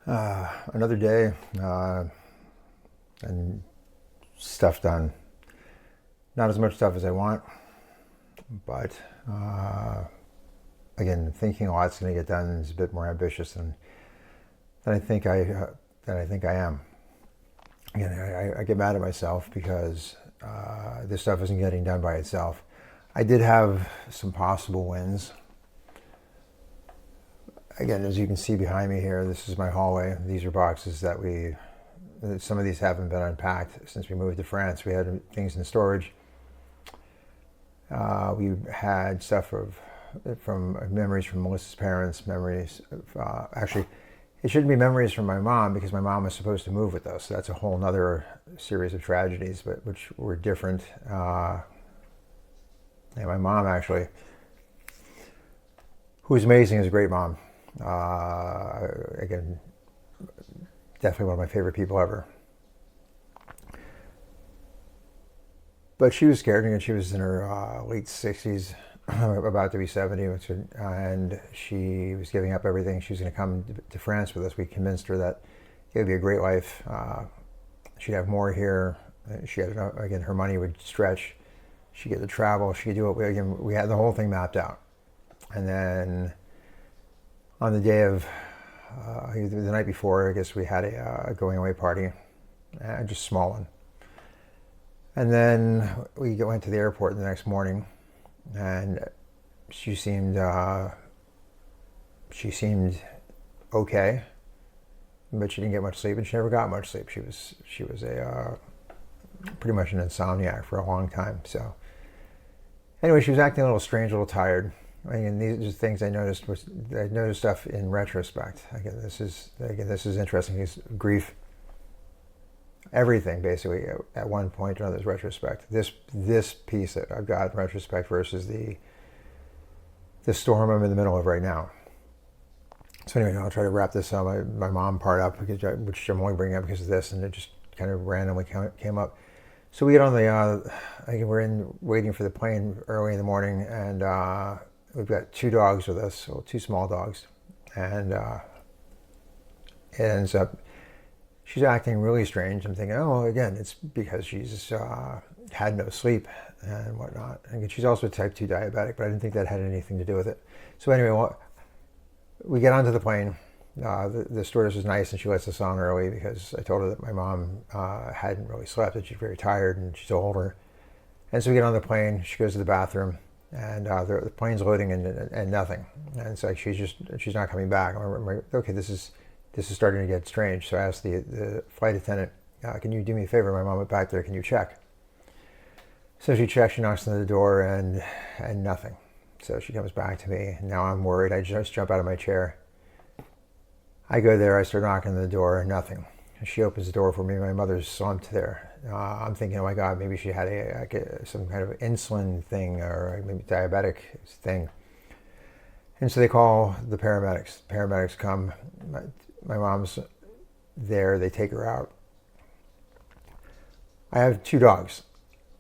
Another day, and stuff done. Not as much stuff as I want, but again, thinking a lot's going to get done is a bit more ambitious than I think I am. Again, I get mad at myself because this stuff isn't getting done by itself. I did have some possible wins. Again, as you can see behind me here, this is my hallway. These are boxes that some of these haven't been unpacked since we moved to France. We had things in storage. We had stuff from memories from Melissa's parents, memories of, actually, it shouldn't be memories from my mom because my mom was supposed to move with us. So that's a whole nother series of tragedies, but which were different. And my mom, actually, who was amazing, is a great mom. Again, definitely one of my favorite people ever. But she was scared, and she was in her late 60s, about to be 70, and she was giving up everything. She was going to come to France with us. We convinced her that it would be a great life. She'd have more here. She had enough, again, her money would stretch. She'd get to travel. She could do it. Again, we had the whole thing mapped out. And then on the day of, the night before, I guess we had a going away party, just a small one. And then we went to the airport the next morning, and she seemed okay, but she didn't get much sleep, and she never got much sleep. She was a pretty much an insomniac for a long time. So anyway, she was acting a little strange, a little tired. And these are things I noticed. I noticed stuff in retrospect. Again, this is interesting. Because grief, everything basically at one point or another is retrospect. This piece that I've got in retrospect versus the storm I'm in the middle of right now. So anyway, I'll try to wrap this up. My mom part up, which I'm only bringing up because of this, and it just kind of randomly came up. So we get on the. We're waiting for the plane early in the morning, and we've got two dogs with us, so two small dogs, and it ends up. She's acting really strange. I'm thinking, oh, again, it's because she's had no sleep and whatnot. And she's also type 2 diabetic, but I didn't think that had anything to do with it. So anyway, we get onto the plane. The stewardess was nice, and she lets us on early because I told her that my mom hadn't really slept, and she's very tired, and she's older. And so we get on the plane. She goes to the bathroom, and the plane's loading, and nothing. And it's like she's not coming back. I'm like, okay, this is starting to get strange. So I asked the flight attendant, can you do me a favor? My mom went back there. Can you check? So she checks. She knocks on the door, and nothing. So she comes back to me. Now I'm worried. I just jump out of my chair. I go there. I start knocking on the door. Nothing. She opens the door for me. My mother's slumped there. I'm thinking, oh my God, maybe she had some kind of insulin thing or maybe diabetic thing. And so they call the paramedics. Paramedics come. My mom's there. They take her out. I have two dogs.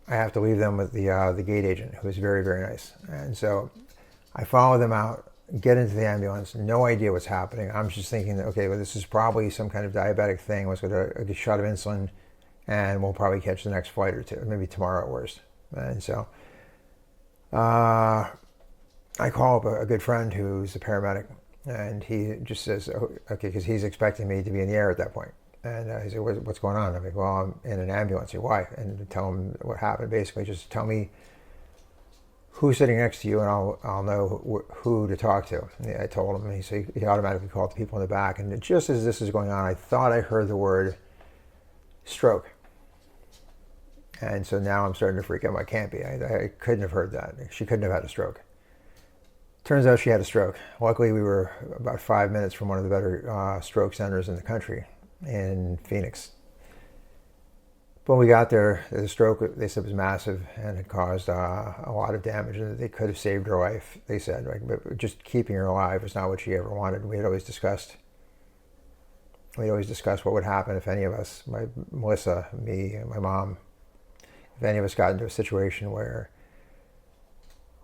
I have to leave them with the gate agent, who is very, very nice. And so I follow them out, get into the ambulance, no idea what's happening. I'm just thinking that, okay, well, this is probably some kind of diabetic thing. Let's get a shot of insulin, and we'll probably catch the next flight or two, maybe tomorrow at worst. And so I call up a good friend who's a paramedic, and he just says, oh, okay, because he's expecting me to be in the air at that point. And he said, what's going on? I'm like, well, I'm in an ambulance. Said, why? And tell him what happened. Basically, just tell me who's sitting next to you, and I'll know who to talk to. And I told him, and he automatically called the people in the back. And just as this is going on, I thought I heard the word stroke. And so now I'm starting to freak out. I can't be. I couldn't have heard that. She couldn't have had a stroke. Turns out she had a stroke. Luckily, we were about 5 minutes from one of the better stroke centers in the country in Phoenix. But when we got there, the stroke, they said, was massive and had caused a lot of damage, and they could have saved her life, they said. Right? But just keeping her alive was not what she ever wanted. We'd always discussed what would happen if any of us, Melissa, me, and my mom, if any of us got into a situation where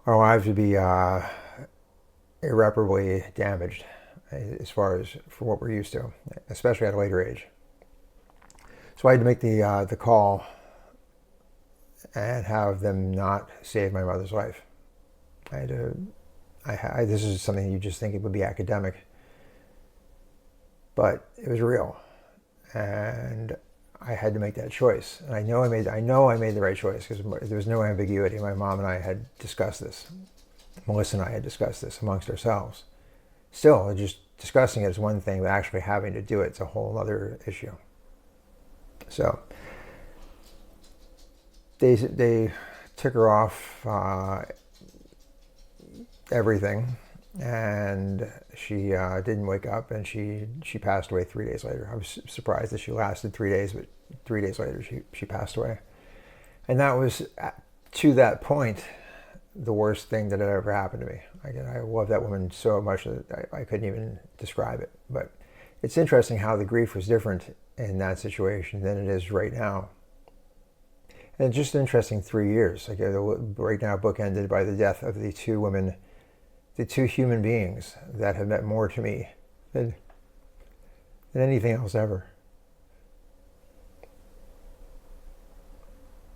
our lives would be irreparably damaged. as far as for what we're used to, especially at a later age. So I had to make the call and have them not save my mother's life. I had to. This is something you just think it would be academic, but it was real, and I had to make that choice. And I know I made the right choice because there was no ambiguity. My mom and I had discussed this. Melissa and I had discussed this amongst ourselves. Still, just discussing it is one thing, but actually having to do it's a whole other issue. So they took her off everything, and she didn't wake up, and she passed away 3 days later. I was surprised that she lasted 3 days, but 3 days later she passed away. And that was, to that point, the worst thing that had ever happened to me. I love that woman so much that I couldn't even describe it. But it's interesting how the grief was different in that situation than it is right now. And it's just an interesting 3 years. Right now, bookended by the death of the two women, the two human beings that have meant more to me than anything else ever.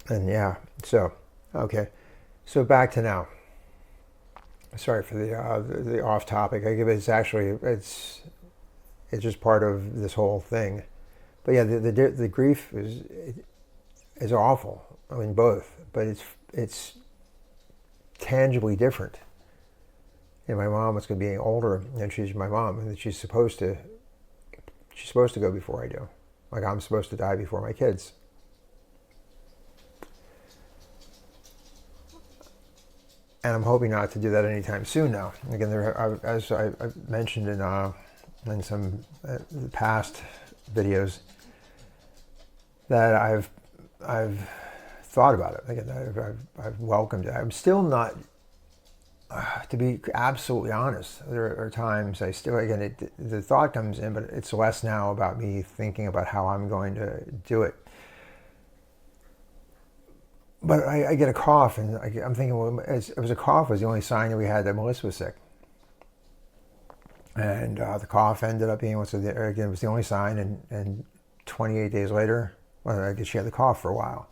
And yeah, so, okay. So back to now. Sorry for the off topic. It's just part of this whole thing. But yeah, the grief is awful. I mean, both, but it's tangibly different. And my mom was going to be older, and she's my mom, and she's supposed to go before I do. Like I'm supposed to die before my kids. And I'm hoping not to do that anytime soon now. Again, as I mentioned in some past videos, that I've thought about it. Again, I've welcomed it. I'm still not, to be absolutely honest, there are times I still, again, the thought comes in, but it's less now about me thinking about how I'm going to do it. But I get a cough, and I'm thinking, well, it was a cough was the only sign that we had that Melissa was sick. And the cough ended up being, again, it was the only sign, and 28 days later, well, I guess she had the cough for a while.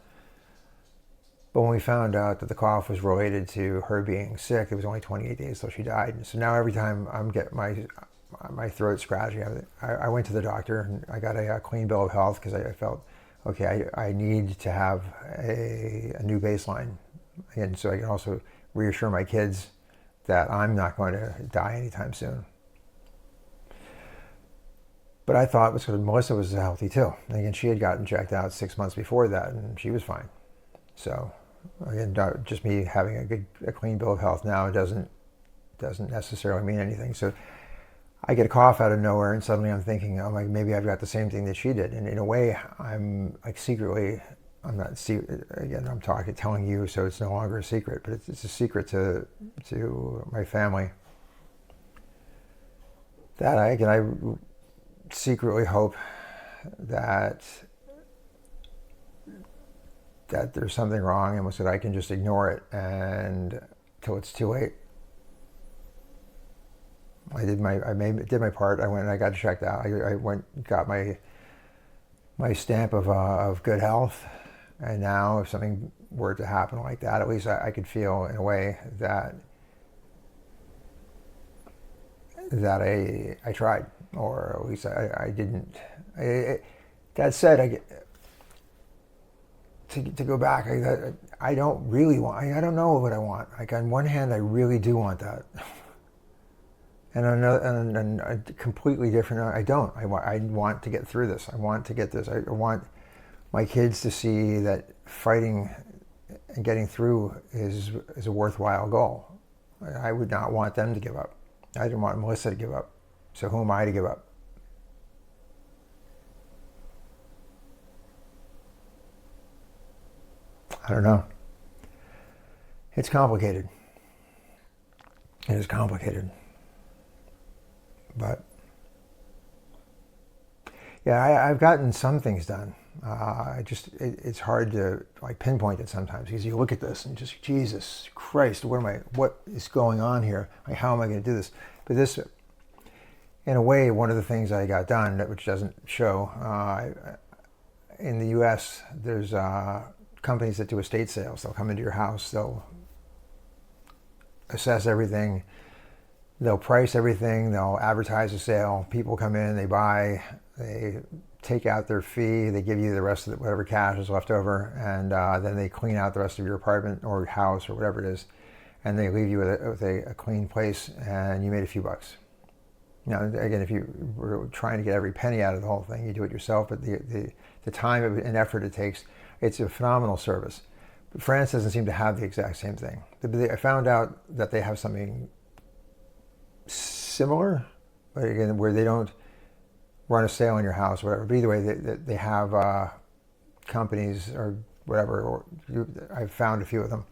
But when we found out that the cough was related to her being sick, it was only 28 days till she died. And so now every time I'm getting my throat scratching, I went to the doctor, and I got a clean bill of health because I felt, okay, I need to have a new baseline. And so I can also reassure my kids that I'm not going to die anytime soon. But I thought Melissa was healthy too. And again, she had gotten checked out 6 months before that, and she was fine. So again, just me having a clean bill of health now doesn't necessarily mean anything. So I get a cough out of nowhere, and suddenly I'm thinking, oh, like maybe I've got the same thing that she did. And in a way, I'm like secretly, again, I'm telling you, so it's no longer a secret, but it's a secret to my family. That I secretly hope that there's something wrong, and that I can just ignore it and till it's too late. I did my part. I went and I got checked out. I went got my stamp of good health, and now if something were to happen like that, at least I could feel in a way that I tried, or at least I didn't. That said, to go back, I don't really want. I don't know what I want. Like on one hand, I really do want that. And a completely different, I don't. I want to get through this. I want to get this. I want my kids to see that fighting and getting through is a worthwhile goal. I would not want them to give up. I didn't want Melissa to give up. So who am I to give up? I don't know. It's complicated. It is complicated. But yeah, I've gotten some things done. It's hard to like pinpoint it sometimes, because you look at this and just, Jesus Christ, what is going on here? Like, how am I going to do this? But this, in a way, one of the things I got done, which doesn't show, in the U.S., there's companies that do estate sales. They'll come into your house, they'll assess everything, they'll price everything, they'll advertise the sale. People come in, they buy, they take out their fee, they give you the rest of whatever cash is left over, and then they clean out the rest of your apartment or house or whatever it is, and they leave you with a clean place, and you made a few bucks. Now, again, if you were trying to get every penny out of the whole thing, you do it yourself, but the time and effort it takes, it's a phenomenal service. But France doesn't seem to have the exact same thing. I found out that they have something similar, but again, where they don't run a sale in your house or whatever. But either way, they have companies or whatever. I've found a few of them.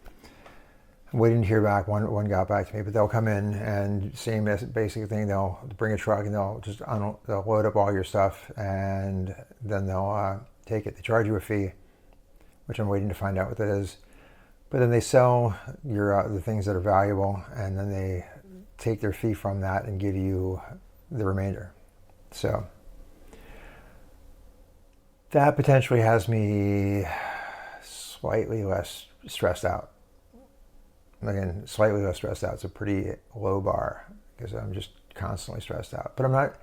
I'm waiting to hear back. One got back to me, but they'll come in and same basic thing. They'll bring a truck and they'll load up all your stuff, and then they'll take it. They charge you a fee, which I'm waiting to find out what that is. But then they sell your the things that are valuable, and then they take their fee from that and give you the remainder. So that potentially has me slightly less stressed out. Again, slightly less stressed out. It's a pretty low bar because I'm just constantly stressed out. But I'm not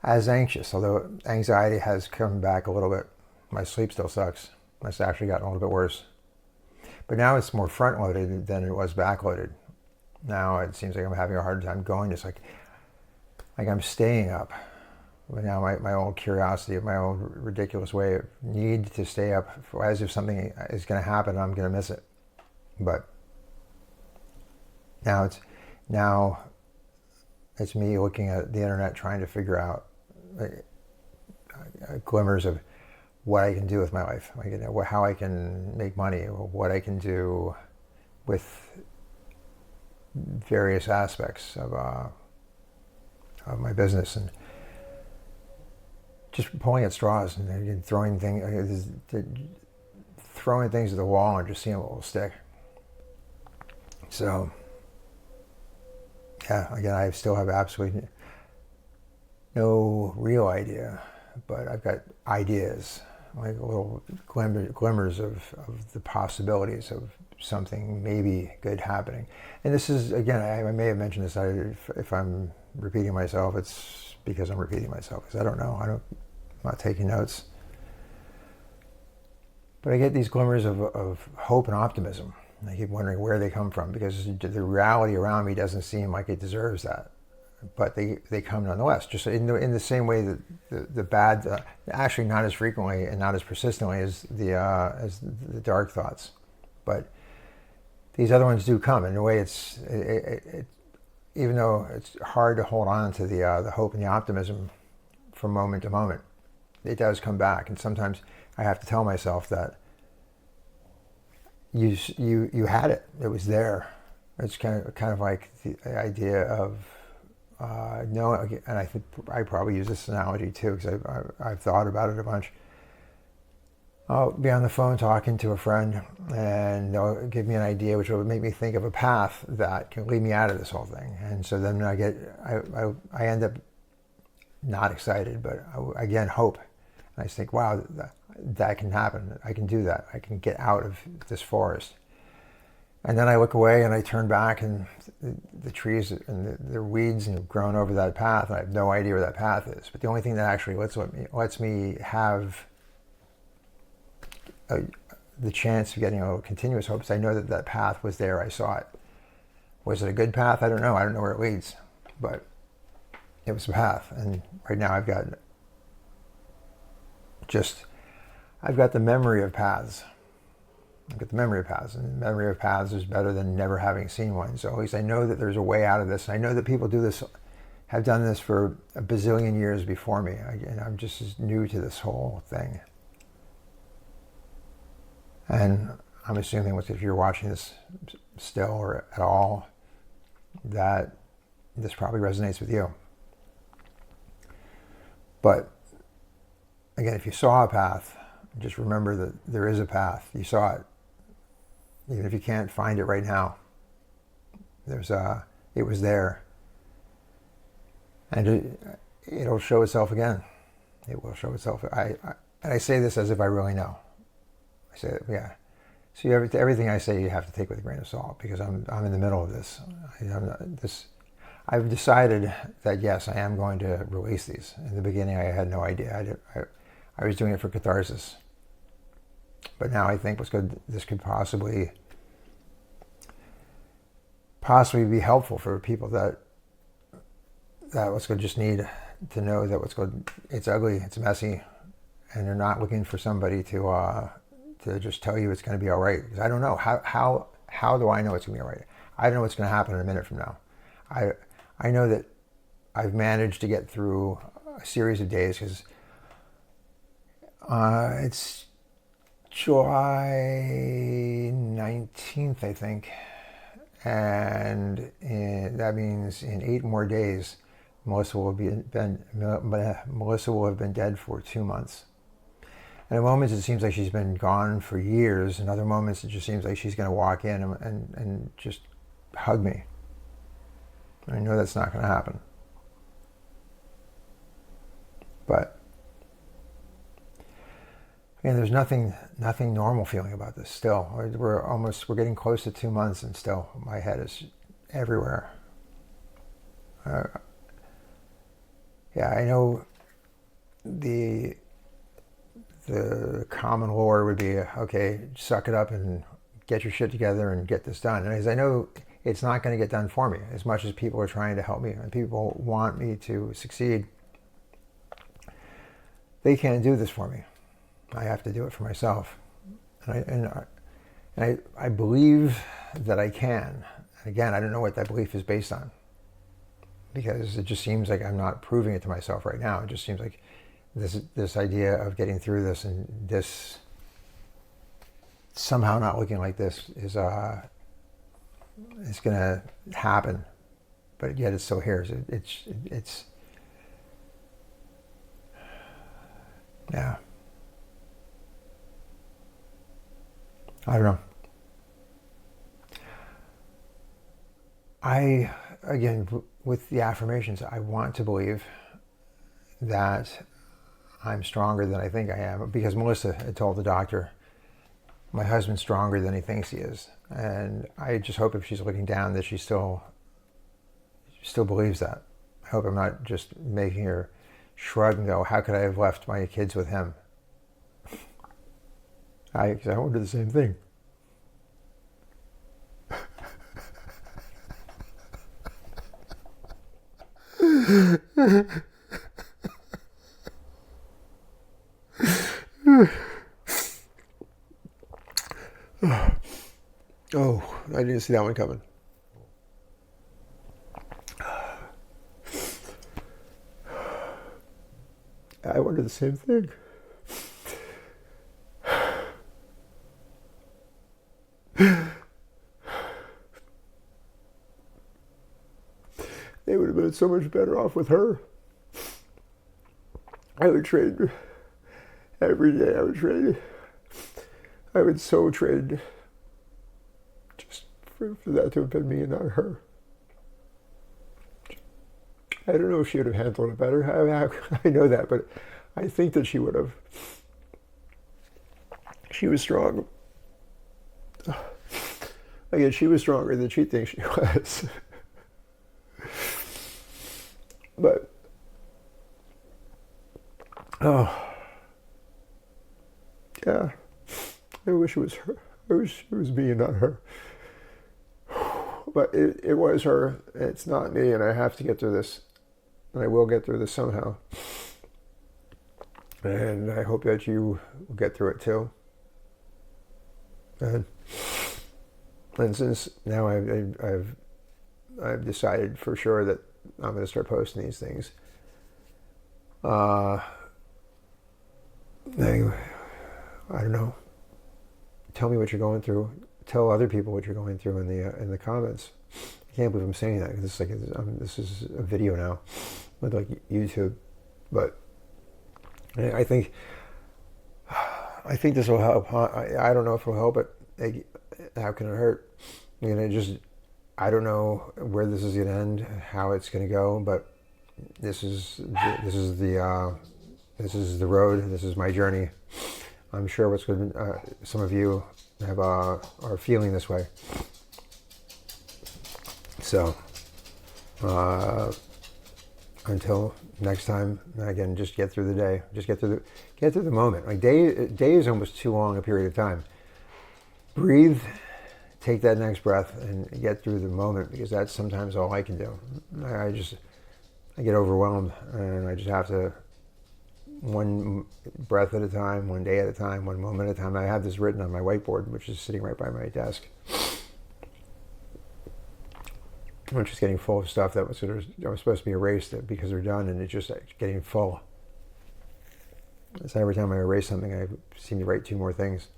as anxious, although anxiety has come back a little bit. My sleep still sucks. It's actually gotten a little bit worse. But now it's more front-loaded than it was back-loaded. Now it seems like I'm having a hard time going. Just like I'm staying up. But now my old curiosity, my old ridiculous way of need to stay up as if something is going to happen, I'm going to miss it. But now it's me looking at the internet trying to figure out glimmers of what I can do with my life, how I can make money, what I can do with various aspects of my business, and just pulling at straws and throwing things at the wall and just seeing what will stick. So, yeah, again, I still have absolutely no real idea, but I've got ideas, like little glimmers of the possibilities of something maybe good happening. And this is, again, I may have mentioned this. If I'm repeating myself, it's because I'm repeating myself, because I don't know. I'm not taking notes. But I get these glimmers of hope and optimism. I keep wondering where they come from, because the reality around me doesn't seem like it deserves that. But they come nonetheless, just in the same way that the bad, actually not as frequently and not as persistently as the dark thoughts. But these other ones do come. In a way, even though it's hard to hold on to the hope and the optimism from moment to moment, it does come back. And sometimes I have to tell myself that you had it. It was there. It's kind of like the idea of no, and I think I probably use this analogy too, because I've thought about it a bunch. I'll be on the phone talking to a friend, and they'll give me an idea which will make me think of a path that can lead me out of this whole thing. And so then I end up not excited, but again, hope. And I think, wow, that can happen. I can do that. I can get out of this forest. And then I look away and I turn back, and the trees and the weeds have grown over that path, and I have no idea where that path is. But the only thing that actually lets me have the chance of getting a continuous hope is I know that path was there. I saw it. Was it a good path? I don't know. I don't know where it leads, but it was a path. And right now I've got the memory of paths. I've got the memory of paths, and the memory of paths is better than never having seen one. So at least I know that there's a way out of this. And I know that people have done this for a bazillion years before me. Again, I'm just as new to this whole thing. And I'm assuming if you're watching this still or at all, that this probably resonates with you. But again, if you saw a path, just remember that there is a path. You saw it. Even if you can't find it right now, it was there. And it'll show itself again. It will show itself. And I say this as if I really know. I say, yeah. So everything I say you have to take with a grain of salt, because I'm in the middle of this. I've decided that yes, I am going to release these. In the beginning, I had no idea. I was doing it for catharsis. But now I think this could possibly be helpful for people that just need to know that it's ugly, it's messy, and they're not looking for somebody to just tell you it's going to be all right. Because I don't know how do I know it's going to be all right? I don't know what's going to happen in a minute from now. I know that I've managed to get through a series of days, because it's July 19th, I think, and that means in 8 more days, Melissa will have been dead for 2 months. And at moments it seems like she's been gone for years, and other moments it just seems like she's going to walk in and just hug me. I know that's not going to happen. But again, there's nothing normal feeling about this still. We're getting close to 2 months, and still my head is everywhere. Yeah, I know the common lore would be, okay, suck it up and get your shit together and get this done. And as I know, it's not going to get done for me, as much as people are trying to help me and people want me to succeed. They can't do this for me. I have to do it for myself. And I believe that I can. And again, I don't know what that belief is based on, because it just seems like I'm not proving it to myself right now. It just seems like this idea of getting through this, and this somehow not looking like this is going to happen, but yet it's still here. It's yeah. I don't know. Again, with the affirmations, I want to believe that I'm stronger than I think I am, because Melissa had told the doctor, my husband's stronger than he thinks he is. And I just hope if she's looking down that she still believes that. I hope I'm not just making her shrug and go, how could I have left my kids with him? Because I won't do the same thing. Oh, I didn't see that one coming. I wonder the same thing. They would have been so much better off with her. I would trade every day. I would so trade just for that to have been me and not her. I don't know if she would have handled it better. I know that, but I think that she would have. She was strong. Again, she was stronger than she thinks she was. But, yeah, I wish it was her. I wish it was me and not her. But it was her. It's not me, and I have to get through this. And I will get through this somehow. And I hope that you will get through it too. And since now I've decided for sure that I'm going to start posting these things. I don't know. Tell me what you're going through. Tell other people what you're going through in the comments. I can't believe I'm saying that, because this is a video now with like YouTube, but I think this will help. I don't know if it'll help, but how can it hurt? I don't know where this is going to end, how it's going to go, but this is the road. This is my journey. I'm sure what's good. Some of you are feeling this way. So until next time, again, just get through the day. Just get through the moment. Like day is almost too long a period of time. Breathe, take that next breath, and get through the moment, because that's sometimes all I can do. I get overwhelmed, and I just have to, one breath at a time, one day at a time, one moment at a time. I have this written on my whiteboard, which is sitting right by my desk. I'm just getting full of stuff that was supposed to be erased because they're done, and it's just getting full. So every time I erase something, I seem to write 2 more things.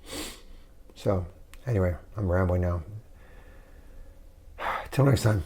So anyway, I'm rambling now. Till next time.